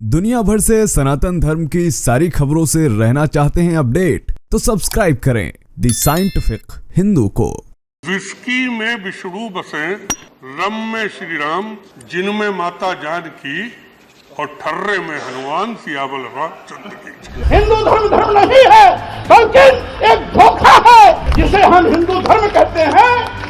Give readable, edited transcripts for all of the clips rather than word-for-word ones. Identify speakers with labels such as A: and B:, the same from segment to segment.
A: दुनिया भर से सनातन धर्म की सारी खबरों से रहना चाहते हैं अपडेट, तो सब्सक्राइब करें द साइंटिफिक हिंदू को।
B: विस्की में विष्णु बसे, रम में श्री राम, जिनमें माता जानकी और ठर्रे में हनुमान, सियावल रामचंद्र की।
C: हिंदू धर्म नहीं है बल्कि एक धोखा है जिसे हम हिंदू धर्म कहते हैं।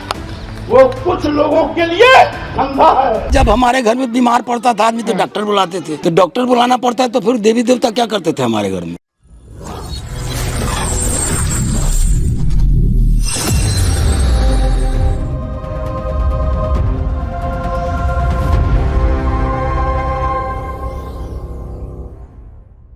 C: वो कुछ लोगों के लिए धंधा है।
D: जब हमारे घर में बीमार पड़ता था आदमी तो डॉक्टर बुलाते थे, तो डॉक्टर बुलाना पड़ता है तो फिर देवी देवता क्या करते थे हमारे घर में।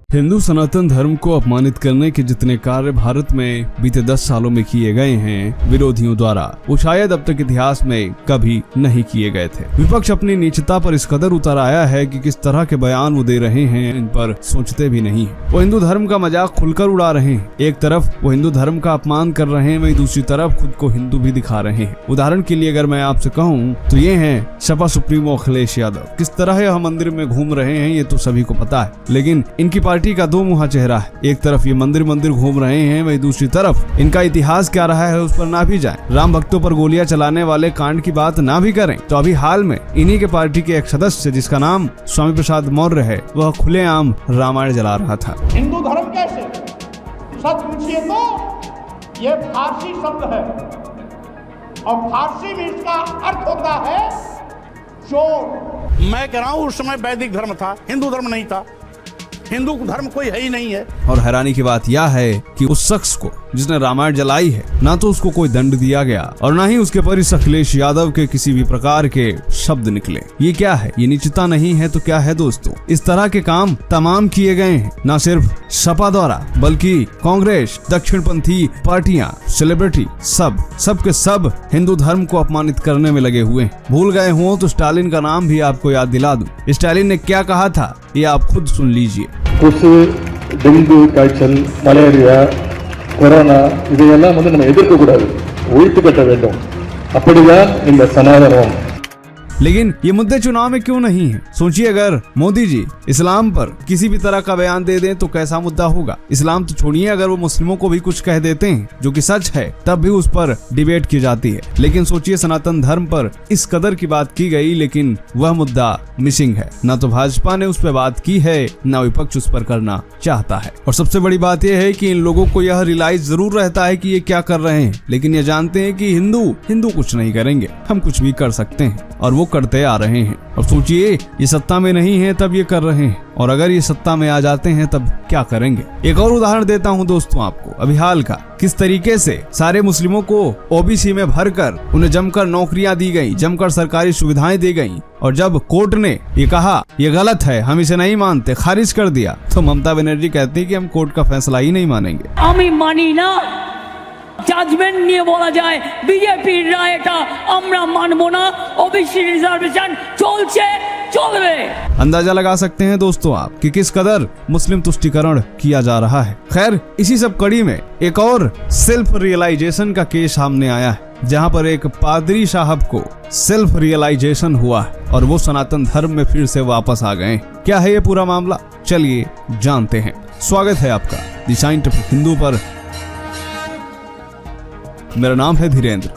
A: हिंदू सनातन धर्म को अपमानित करने के जितने कार्य भारत में बीते 10 सालों में किए गए हैं विरोधियों द्वारा, वो शायद अब तक इतिहास में कभी नहीं किए गए थे। विपक्ष अपनी नीचता पर इस कदर उतर आया है कि किस तरह के बयान वो दे रहे हैं इन पर सोचते भी नहीं। वो हिंदू धर्म का मजाक खुलकर उड़ा रहे हैं। एक तरफ वो हिंदू धर्म का अपमान कर रहे हैं, वहीं दूसरी तरफ खुद को हिंदू भी दिखा रहे हैं। उदाहरण के लिए अगर मैं आपसे कहूँ तो ये है सपा सुप्रीमो अखिलेश यादव। किस तरह यह मंदिर में घूम रहे हैं ये तो सभी को पता है, लेकिन इनकी पार्टी का दो मुहा चेहरा है। एक तरफ ये मंदिर घूम रहे हैं, वहीं दूसरी तरफ इनका इतिहास क्या रहा है उस पर ना भी जाएं। राम भक्तों पर गोलियां चलाने वाले कांड की बात ना भी करें तो अभी हाल में इन्हीं के पार्टी के एक सदस्य जिसका नाम स्वामी प्रसाद मौर्य है, वह खुलेआम रामायण जला रहा था।
C: हिंदू धर्म कैसे? सच पूछिए तो ये फारसी शब्द है और फारसी में इसका अर्थ होता है चोर।
E: मैं कह रहा हूँ उस समय वैदिक धर्म था, हिंदू धर्म नहीं था। हिंदू धर्म कोई है ही नहीं है।
A: और हैरानी की बात यह है कि उस शख्स को जिसने रामायण जलाई है, ना तो उसको कोई दंड दिया गया और ना ही उसके पर इस अखिलेश यादव के किसी भी प्रकार के शब्द निकले। ये क्या है? ये नीचता नहीं है तो क्या है दोस्तों? इस तरह के काम तमाम किए गए हैं, न सिर्फ सपा द्वारा बल्कि कांग्रेस, दक्षिणपंथी पार्टियां, सेलिब्रिटी, सब के सब हिंदू धर्म को अपमानित करने में लगे हुए हैं। भूल गए हो तो स्टालिन का नाम भी आपको याद दिला दूं। स्टालिन ने क्या कहा था ये आप खुद सुन लीजिए।
F: கொசு, டெங்கு காய்ச்சல், மலேரியா, கொரோனா இதையெல்லாம் நம்ம எதிர்க்க கூடாது, ஒழித்து கட்ட வேண்டும்। அப்படிதான் இந்த சனாதனம்।
A: लेकिन ये मुद्दे चुनाव में क्यों नहीं है? सोचिए, अगर मोदी जी इस्लाम पर किसी भी तरह का बयान दे दें तो कैसा मुद्दा होगा। इस्लाम तो छोड़िए, अगर वो मुस्लिमों को भी कुछ कह देते हैं जो कि सच है तब भी उस पर डिबेट की जाती है। लेकिन सोचिए, सनातन धर्म पर इस कदर की बात की गई लेकिन वह मुद्दा मिसिंग है। न तो भाजपा ने उस पर बात की है, न विपक्ष उस पर करना चाहता है। और सबसे बड़ी बात यह है कि इन लोगों को यह रियलाइज जरूर रहता है कि ये क्या कर रहे हैं, लेकिन ये जानते हैं कि हिंदू कुछ नहीं करेंगे, हम कुछ भी कर सकते हैं, और वो करते आ रहे हैं। अब सोचिए, ये सत्ता में नहीं है तब ये कर रहे हैं, और अगर ये सत्ता में आ जाते हैं तब क्या करेंगे। एक और उदाहरण देता हूं दोस्तों आपको, अभी हाल का। किस तरीके से सारे मुस्लिमों को ओबीसी में भरकर उन्हें जमकर नौकरियां दी गई, जमकर सरकारी सुविधाएं दी गई, और जब कोर्ट ने ये कहा ये गलत है, हम इसे नहीं मानते, खारिज कर दिया, तो ममता बनर्जी कहती कि हम कोर्ट का फैसला ही नहीं मानेंगे।
G: জাজমেন্ট নিয়ে বলা যায় বিজেপির রায় এটা আমরা মানবো না, ওবিসি রিজার্ভেশন চলছে চলবে।
A: अंदाजा लगा सकते हैं दोस्तों आप कि किस कदर मुस्लिम तुष्टिकरण किया जा रहा है। खैर, इसी सब कड़ी में एक और सेल्फ रियलाइजेशन का केस सामने आया है, जहां पर एक पादरी साहब को सेल्फ रियलाइजेशन हुआ है और वो सनातन धर्म में फिर से वापस आ गए। क्या है ये पूरा मामला? चलिए जानते हैं। स्वागत है आपका द साइंटिफिक हिंदू पर। मेरा नाम है धीरेन्द्र।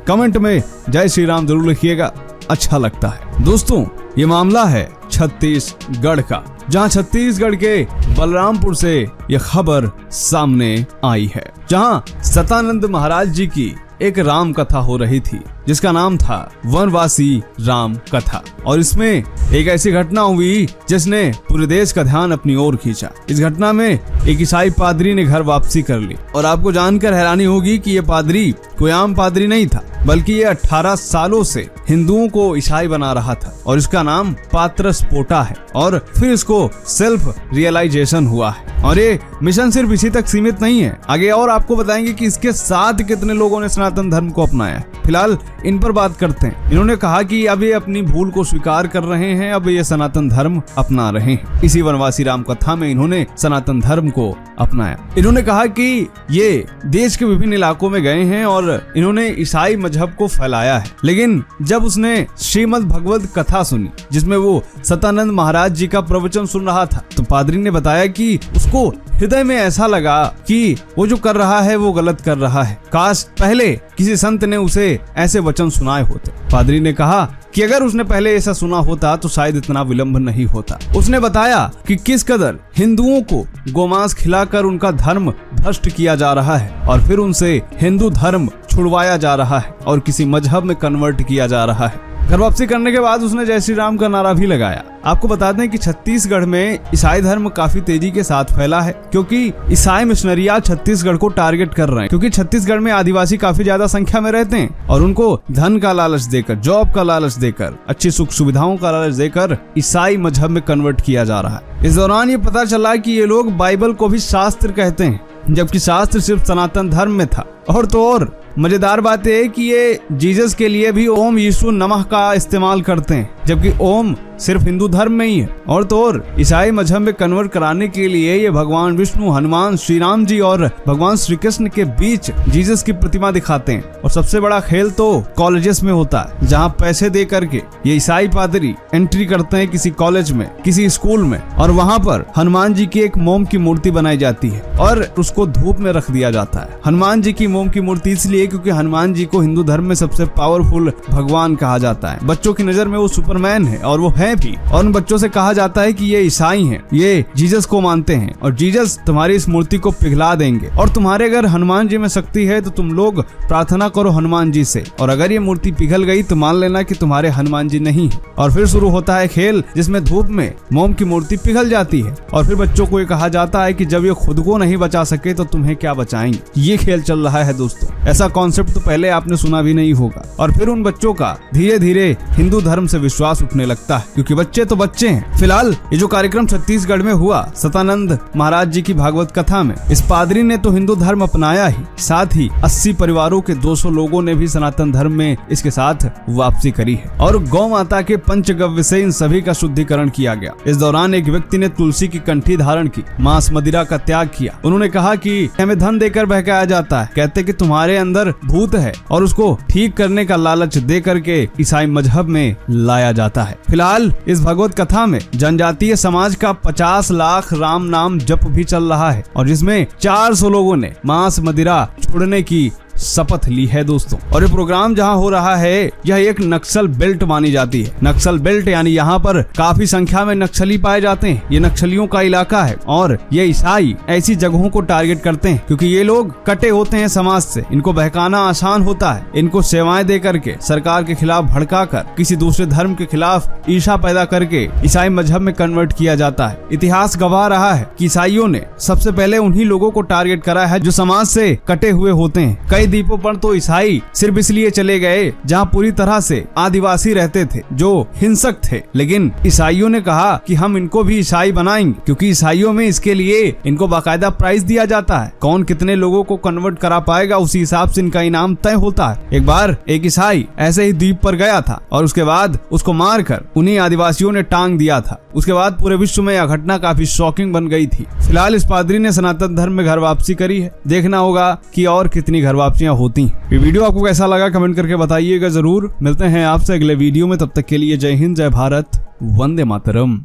A: कमेंट में जय श्री राम जरूर लिखिएगा, अच्छा लगता है। दोस्तों, ये मामला है छत्तीसगढ़ का, जहां छत्तीसगढ़ के बलरामपुर से यह खबर सामने आई है, जहां सतानंद महाराज जी की एक राम कथा हो रही थी जिसका नाम था वनवासी राम कथा। और इसमें एक ऐसी घटना हुई जिसने पूरे देश का ध्यान अपनी ओर खींचा। इस घटना में एक ईसाई पादरी ने घर वापसी कर ली, और आपको जानकर हैरानी होगी कि ये पादरी कोई आम पादरी नहीं था, बल्कि ये 18 सालों से हिंदुओं को ईसाई बना रहा था, और इसका नाम पात्रस पोटा है। और फिर इसको सेल्फ रियलाइजेशन हुआ है, और ये मिशन सिर्फ इसी तक सीमित नहीं है। आगे और आपको बताएंगे कि इसके साथ कितने लोगों ने सनातन धर्म को अपनाया है। फिलहाल इन पर बात करते हैं। इन्होंने कहा कि अब ये अपनी भूल को स्वीकार कर रहे हैं, अब ये सनातन धर्म अपना रहे हैं। इसी वनवासी राम कथा में इन्होंने सनातन धर्म को अपनाया। इन्होंने कहा कि ये देश के विभिन्न इलाकों में गए हैं और इन्होंने ईसाई मजहब को फैलाया है। लेकिन जब उसने श्रीमद् भगवत कथा सुनी जिसमें वो सतानंद महाराज जी का प्रवचन सुन रहा था, तो पादरी ने बताया कि उसको हृदय में ऐसा लगा कि वो जो कर रहा है वो गलत कर रहा है। काश पहले किसी संत ने उसे ऐसे वचन सुनाए होते। पादरी ने कहा कि अगर उसने पहले ऐसा सुना होता तो शायद इतना विलंब नहीं होता। उसने बताया कि किस कदर हिंदुओं को गोमांस खिलाकर उनका धर्म भ्रष्ट किया जा रहा है और फिर उनसे हिंदू धर्म छुड़वाया जा रहा है और किसी मजहब में कन्वर्ट किया जा रहा है। घर वापसी करने के बाद उसने जय श्री राम का नारा भी लगाया। आपको बता दें कि छत्तीसगढ़ में ईसाई धर्म काफी तेजी के साथ फैला है, क्योंकि ईसाई मिशनरियां छत्तीसगढ़ को टारगेट कर रहे हैं, क्योंकि छत्तीसगढ़ में आदिवासी काफी ज्यादा संख्या में रहते हैं और उनको धन का लालच देकर, जॉब का लालच देकर, अच्छी सुख सुविधाओं का लालच देकर ईसाई मजहब में कन्वर्ट किया जा रहा है। इस दौरान ये पता चला कि ये लोग बाइबल को भी शास्त्र कहते हैं, जबकि शास्त्र सिर्फ सनातन धर्म में था। और तो और मजेदार बात है कि ये जीसस के लिए भी ओम यीशु नमः का इस्तेमाल करते हैं, जबकि ओम सिर्फ हिंदू धर्म में ही है। और तो और ईसाई मजहब में कन्वर्ट कराने के लिए ये भगवान विष्णु, हनुमान, श्री राम जी और भगवान श्री कृष्ण के बीच जीसस की प्रतिमा दिखाते हैं। और सबसे बड़ा खेल तो कॉलेजेस में होता है, जहाँ पैसे दे करके ये ईसाई पादरी एंट्री करते हैं किसी कॉलेज में, किसी स्कूल में, और वहाँ पर हनुमान जी की एक मोम की मूर्ति बनाई जाती है और उसको धूप में रख दिया जाता है। हनुमान जी की मोम की मूर्ति इसलिए क्योंकि हनुमान जी को हिंदू धर्म में सबसे पावरफुल भगवान कहा जाता है। बच्चों की नजर में वो सुपरमैन है और वो है भी। और उन बच्चों से कहा जाता है कि ये ईसाई हैं, ये जीसस को मानते हैं और जीसस तुम्हारी इस मूर्ति को पिघला देंगे। और तुम्हारे अगर हनुमान जी में शक्ति है तो तुम लोग प्रार्थना करो हनुमान जी से, और अगर ये मूर्ति पिघल गई तो मान लेना कि तुम्हारे हनुमान जी नहीं है। और फिर शुरू होता है खेल, जिसमें धूप में मोम की मूर्ति पिघल जाती है और फिर बच्चों को ये कहा जाता है कि जब ये खुद को नहीं बचा सके तो तुम्हें क्या बचाएंगे। ये खेल चल रहा है दोस्तों। ऐसा कॉन्सेप्ट तो पहले आपने सुना भी नहीं होगा। और फिर उन बच्चों का धीरे धीरे हिंदू धर्म से विश्वास उठने लगता है, क्योंकि बच्चे तो बच्चे हैं। फिलहाल ये जो कार्यक्रम छत्तीसगढ़ में हुआ सतानंद महाराज जी की भागवत कथा में, इस पादरी ने तो हिंदू धर्म अपनाया ही, साथ ही 80 परिवारों के 200 लोगों ने भी सनातन धर्म में इसके साथ वापसी करी है। और गौ माता के पंचगव्य से इन सभी का शुद्धिकरण किया गया। इस दौरान एक व्यक्ति ने तुलसी की कंठी धारण की, मांस मदिरा का त्याग किया। उन्होंने कहा कि हमें धन देकर बहकाया जाता है, कहते कि तुम्हारे अंदर भूत है और उसको ठीक करने का लालच दे करके ईसाई मजहब में लाया जाता है। फिलहाल इस भगवत कथा में जनजातीय समाज का 50 लाख राम नाम जप भी चल रहा है और जिसमें 400 लोगों ने मांस मदिरा छोड़ने की शपथ ली है दोस्तों। और ये प्रोग्राम जहाँ हो रहा है यह एक नक्सल बेल्ट मानी जाती है। नक्सल बेल्ट यानी यहाँ पर काफी संख्या में नक्सली पाए जाते हैं। ये नक्सलियों का इलाका है और ये ईसाई ऐसी जगहों को टारगेट करते हैं क्योंकि ये लोग कटे होते हैं समाज से। इनको बहकाना आसान होता है। इनको सेवाएं दे करके, सरकार के खिलाफ भड़का कर, किसी दूसरे धर्म के खिलाफ ईर्षा पैदा करके ईसाई मजहब में कन्वर्ट किया जाता है। इतिहास गवाह रहा है कि ईसाइयों ने सबसे पहले उन्हीं लोगों को टारगेट करा है जो समाज से कटे हुए होते हैं। कई द्वीपों पर तो ईसाई सिर्फ इसलिए चले गए जहां पूरी तरह से आदिवासी रहते थे जो हिंसक थे, लेकिन ईसाइयों ने कहा कि हम इनको भी ईसाई बनाएंगे क्योंकि ईसाइयों में इसके लिए इनको बाकायदा प्राइज दिया जाता है। कौन कितने लोगों को कन्वर्ट करा पाएगा उसी हिसाब से इनका इनाम तय होता है। एक बार एक ईसाई ऐसे ही द्वीप पर गया था और उसके बाद उसको मारकर उन्हीं आदिवासियों ने टांग दिया था। उसके बाद पूरे विश्व में यह घटना काफी शॉकिंग बन गई थी। फिलहाल इस पादरी ने सनातन धर्म में घर वापसी करी है। देखना होगा कि और कितनी घर वापसियां होती। ये वीडियो आपको कैसा लगा कमेंट करके बताइएगा जरूर। मिलते हैं आपसे अगले वीडियो में, तब तक के लिए जय हिंद, जय भारत, वंदे मातरम।